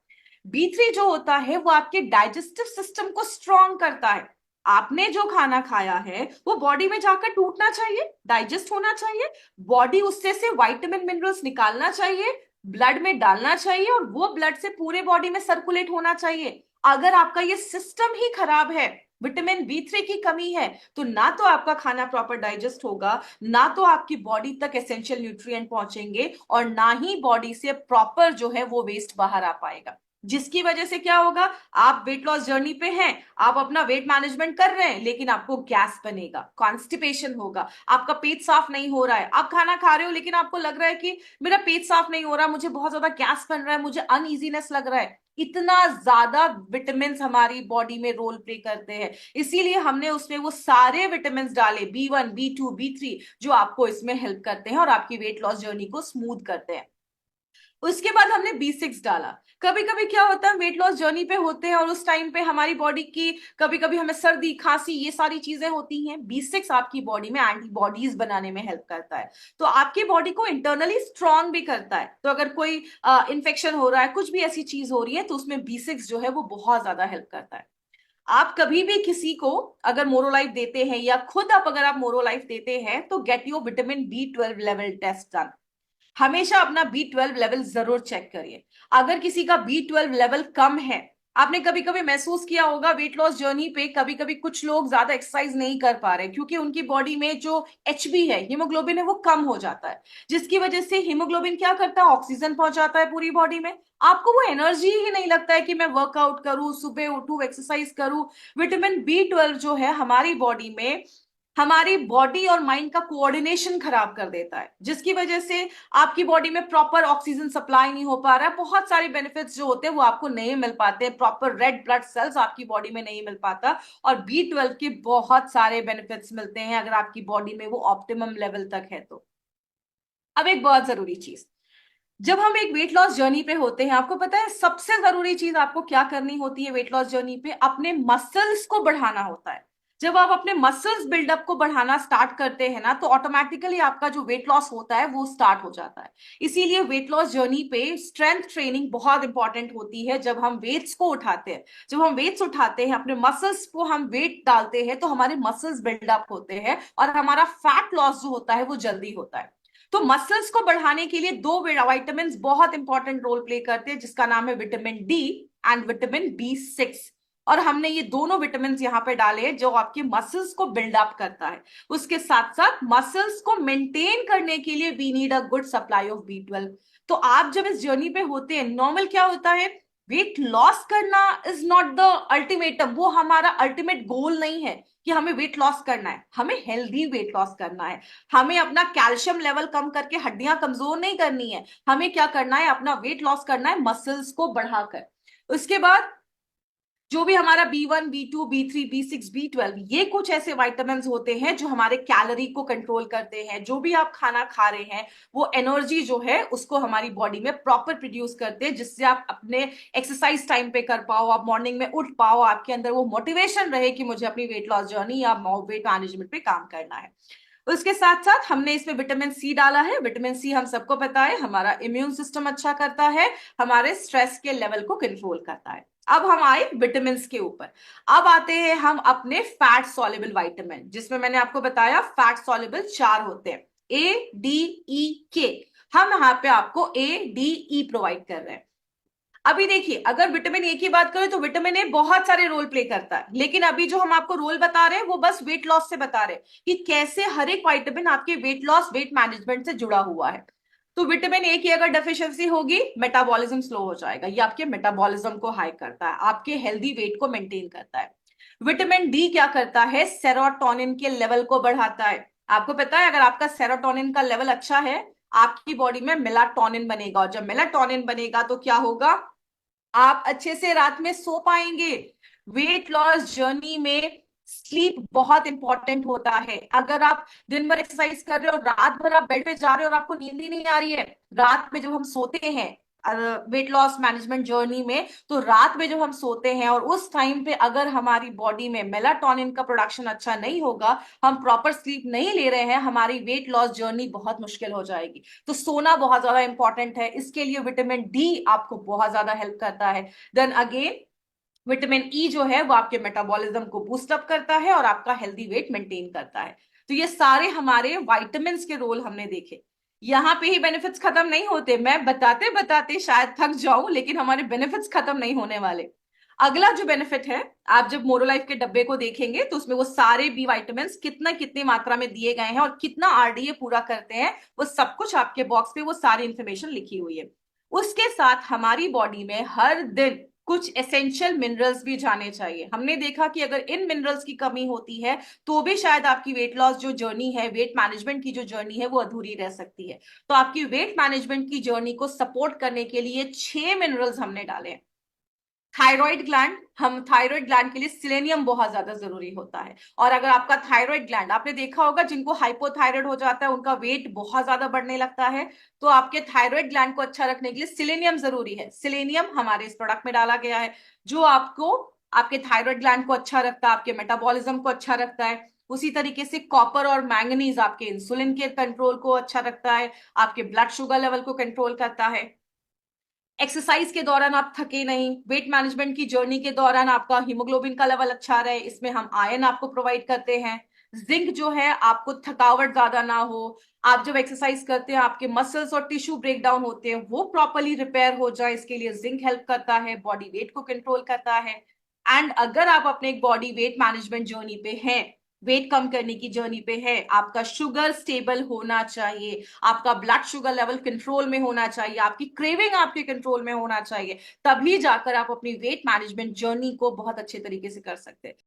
B3 जो होता है वो आपके डाइजेस्टिव सिस्टम को स्ट्रॉन्ग करता है। आपने जो खाना खाया है वो बॉडी में जाकर टूटना चाहिए, डाइजेस्ट होना चाहिए, बॉडी उससे से विटामिन मिनरल्स निकालना चाहिए, ब्लड में डालना चाहिए, और वो ब्लड से पूरे बॉडी में सर्कुलेट होना चाहिए। अगर आपका ये सिस्टम ही खराब है, विटामिन B3 की कमी है, तो ना तो आपका खाना प्रॉपर डाइजेस्ट होगा, ना तो आपकी बॉडी तक एसेंशियल न्यूट्रिएंट पहुंचेंगे, और ना ही बॉडी से प्रॉपर जो है वो वेस्ट बाहर आ पाएगा। जिसकी वजह से क्या होगा? आप वेट लॉस जर्नी पे हैं, आप अपना वेट मैनेजमेंट कर रहे हैं, लेकिन आपको गैस बनेगा, कॉन्स्टिपेशन होगा, आपका पेट साफ नहीं हो रहा है। आप खाना खा रहे हो लेकिन आपको लग रहा है कि मेरा पेट साफ नहीं हो रहा, मुझे बहुत ज्यादा गैस बन रहा है, मुझे अनईजीनेस लग रहा है। इतना ज्यादा विटामिन हमारी बॉडी में रोल प्ले करते हैं, इसीलिए हमने उसमें वो सारे विटामिन डाले, B1, B2, B3, जो आपको इसमें हेल्प करते हैं और आपकी वेट लॉस जर्नी को स्मूथ करते हैं। उसके बाद हमने B6 डाला। कभी कभी क्या होता है, वेट लॉस जर्नी पे होते हैं और उस टाइम पे हमारी बॉडी की, कभी कभी हमें सर्दी खांसी ये सारी चीजें होती हैं। B6 आपकी बॉडी में एंटीबॉडीज बनाने में हेल्प करता है, तो आपकी बॉडी को इंटरनली स्ट्रांग भी करता है। तो अगर कोई इन्फेक्शन हो रहा है, कुछ भी ऐसी चीज हो रही है, तो उसमें B6 जो है वो बहुत ज्यादा हेल्प करता है। आप कभी भी किसी को अगर मोरोलाइफ देते हैं, या खुद आप अगर आप मोरोलाइफ देते हैं, तो get your vitamin B12 level test done. हमेशा अपना B12 लेवल जरूर चेक करिए। अगर किसी का B12 लेवल कम है, आपने कभी कभी महसूस किया होगा वेट लॉस जर्नी पे, कभी कभी कुछ लोग ज्यादा एक्सरसाइज नहीं कर पा रहे क्योंकि उनकी बॉडी में जो HB है, हीमोग्लोबिन है, वो कम हो जाता है, जिसकी वजह से हीमोग्लोबिन क्या करता है? ऑक्सीजन पहुंचाता है पूरी बॉडी में। आपको वो एनर्जी ही नहीं लगता है कि मैं वर्कआउट करूं, सुबह उठूं, एक्सरसाइज करूं। विटामिन B12 जो है हमारी बॉडी में हमारी बॉडी और माइंड का कोऑर्डिनेशन खराब कर देता है, जिसकी वजह से आपकी बॉडी में प्रॉपर ऑक्सीजन सप्लाई नहीं हो पा रहा है, बहुत सारे बेनिफिट्स जो होते हैं वो आपको नहीं मिल पाते, प्रॉपर रेड ब्लड सेल्स आपकी बॉडी में नहीं मिल पाता। और B12 के बहुत सारे बेनिफिट्स मिलते हैं अगर आपकी बॉडी में वो ऑप्टिमम लेवल तक है तो। अब एक बहुत जरूरी चीज, जब हम एक वेट लॉस जर्नी पे होते हैं, आपको पता है सबसे जरूरी चीज आपको क्या करनी होती है वेट लॉस जर्नी पे? अपने मसल्स को बढ़ाना होता है। जब आप अपने मसल्स बिल्डअप को बढ़ाना स्टार्ट करते हैं ना, तो ऑटोमेटिकली आपका जो वेट लॉस होता है वो स्टार्ट हो जाता है। इसीलिए वेट लॉस जर्नी पे स्ट्रेंथ ट्रेनिंग बहुत इंपॉर्टेंट होती है। जब हम वेट्स को उठाते हैं, जब हम वेट्स उठाते हैं, अपने मसल्स को हम वेट डालते हैं, तो हमारे मसल्स बिल्डअप होते हैं और हमारा फैट लॉस जो होता है वो जल्दी होता है। तो मसल्स को बढ़ाने के लिए 2 विटामिन बहुत इंपॉर्टेंट रोल प्ले करते हैं, जिसका नाम है vitamin D and vitamin B6। और हमने ये दोनों विटामिन यहाँ पे डाले जो आपके मसल्स को बिल्डअप करता है। उसके साथ साथ मसल्स को मेंटेन करने के लिए we need a good supply of B12। तो आप जब इस जर्नी पे होते हैं, नॉर्मल क्या होता है, वेट लॉस करना इज नॉट द अल्टीमेटम, वो हमारा अल्टीमेट गोल नहीं है कि हमें वेट लॉस करना है, हमें हेल्दी वेट लॉस करना है। हमें अपना कैल्शियम लेवल कम करके हड्डियां कमजोर नहीं करनी है, हमें क्या करना है, अपना वेट लॉस करना है मसल्स को बढ़ाकर। उसके बाद जो भी हमारा B1, B2, B3, B6, B12, ये कुछ ऐसे वाइटामिन होते हैं जो हमारे कैलोरी को कंट्रोल करते हैं। जो भी आप खाना खा रहे हैं वो एनर्जी जो है उसको हमारी बॉडी में प्रॉपर प्रोड्यूस करते हैं, जिससे आप अपने एक्सरसाइज टाइम पे कर पाओ, आप मॉर्निंग में उठ पाओ, आपके अंदर वो मोटिवेशन रहे कि मुझे अपनी वेट लॉस जर्नी या वेट मैनेजमेंट पे काम करना है। उसके साथ साथ हमने इसमें विटामिन सी डाला है। विटामिन सी हम सबको पता है हमारा इम्यून सिस्टम अच्छा करता है, हमारे स्ट्रेस के लेवल को कंट्रोल करता है। अब हम आए विटामिन के ऊपर। अब आते हैं हम अपने फैट सॉल्युबल विटामिन, जिसमें मैंने आपको बताया फैट सॉल्युबल 4 होते हैं, A, D, E, K। हम यहाँ पे आपको A, D, E प्रोवाइड कर रहे हैं। अभी देखिए, अगर विटामिन ए की बात करें तो विटामिन ए बहुत सारे रोल प्ले करता है, लेकिन अभी जो हम आपको रोल बता रहे हैं वो बस वेट लॉस से बता रहे हैं कि कैसे हर एक विटामिन आपके वेट लॉस वेट मैनेजमेंट से जुड़ा हुआ है। तो विटामिन ए की अगर डेफिशिएंसी होगी, मेटाबॉलिज्म स्लो हो जाएगा, ये आपके मेटाबॉलिज्म को हाई करता है, आपके हेल्दी वेट को मेंटेन करता है। विटामिन डी क्या करता है, सेरोटोनिन के लेवल को बढ़ाता है। आपको पता है अगर आपका सेरोटोनिन का लेवल अच्छा है, आपकी बॉडी में मेलाटोनिन बनेगा, और जब मेलाटोनिन बनेगा तो क्या होगा, आप अच्छे से रात में सो पाएंगे। वेट लॉस जर्नी में स्लीप बहुत इंपॉर्टेंट होता है। अगर आप दिन भर एक्सरसाइज कर रहे हो, रात भर आप बेड पे जा रहे हो और आपको नींद ही नहीं आ रही है, रात में जब हम सोते हैं वेट लॉस मैनेजमेंट जर्नी में, तो रात में जब हम सोते हैं और उस टाइम पे अगर हमारी बॉडी में मेलाटोनिन का प्रोडक्शन अच्छा नहीं होगा, हम प्रॉपर स्लीप नहीं ले रहे हैं, हमारी वेट लॉस जर्नी बहुत मुश्किल हो जाएगी। तो सोना बहुत ज्यादा इंपॉर्टेंट है, इसके लिए विटामिन डी आपको बहुत ज्यादा हेल्प करता है। देन अगेन विटामिन ई जो है वो आपके मेटाबॉलिज्म को बूस्ट अप करता है और आपका हेल्दी वेट मेंटेन करता है। तो ये सारे हमारे विटामिन के रोल हमने देखे। यहाँ पे ही बेनिफिट्स खत्म नहीं होते, मैं बताते बताते शायद थक जाऊं, लेकिन हमारे बेनिफिट्स खत्म नहीं होने वाले। अगला जो बेनिफिट है, आप जब मोरोलाइफ के डब्बे को देखेंगे तो उसमें वो सारे बी विटामिन कितना कितनी मात्रा में दिए गए हैं और कितना आरडीए पूरा करते हैं, वो सब कुछ आपके बॉक्स पे वो सारी इंफॉर्मेशन लिखी हुई है। उसके साथ हमारी बॉडी में हर दिन कुछ एसेंशियल मिनरल्स भी जाने चाहिए। हमने देखा कि अगर इन मिनरल्स की कमी होती है तो भी शायद आपकी वेट लॉस जो जर्नी है, वेट मैनेजमेंट की जो जर्नी है, वो अधूरी रह सकती है। तो आपकी वेट मैनेजमेंट की जर्नी को सपोर्ट करने के लिए 6 मिनरल्स हमने डाले हैं। थायराइड ग्लैंड, हम थायराइड ग्लैंड के लिए सिलेनियम बहुत ज्यादा जरूरी होता है। और अगर आपका थायराइड ग्लैंड, आपने देखा होगा जिनको हाइपोथायराइड हो जाता है उनका वेट बहुत ज्यादा बढ़ने लगता है, तो आपके थायराइड ग्लैंड को अच्छा रखने के लिए सिलेनियम जरूरी है। सिलेनियम हमारे इस प्रोडक्ट में डाला गया है, जो आपको आपके थायराइड ग्लैंड को अच्छा रखता है, आपके मेटाबॉलिज्म को अच्छा रखता है। उसी तरीके से कॉपर और मैंगनीज आपके इंसुलिन के कंट्रोल को अच्छा रखता है, आपके ब्लड शुगर लेवल को कंट्रोल करता है। एक्सरसाइज के दौरान आप थके नहीं, वेट मैनेजमेंट की जर्नी के दौरान आपका हीमोग्लोबिन का लेवल अच्छा रहे, इसमें हम आयरन आपको प्रोवाइड करते हैं। जिंक जो है, आपको थकावट ज्यादा ना हो, आप जब एक्सरसाइज करते हैं आपके मसल्स और टिश्यू ब्रेक डाउन होते हैं वो प्रॉपरली रिपेयर हो जाए, इसके लिए जिंक हेल्प करता है, बॉडी वेट को कंट्रोल करता है। एंड अगर आप अपने एक बॉडी वेट मैनेजमेंट जर्नी पे हैं, वेट कम करने की जर्नी पे है, आपका शुगर स्टेबल होना चाहिए, आपका ब्लड शुगर लेवल कंट्रोल में होना चाहिए, आपकी क्रेविंग आपके कंट्रोल में होना चाहिए, तभी जाकर आप अपनी वेट मैनेजमेंट जर्नी को बहुत अच्छे तरीके से कर सकते हैं।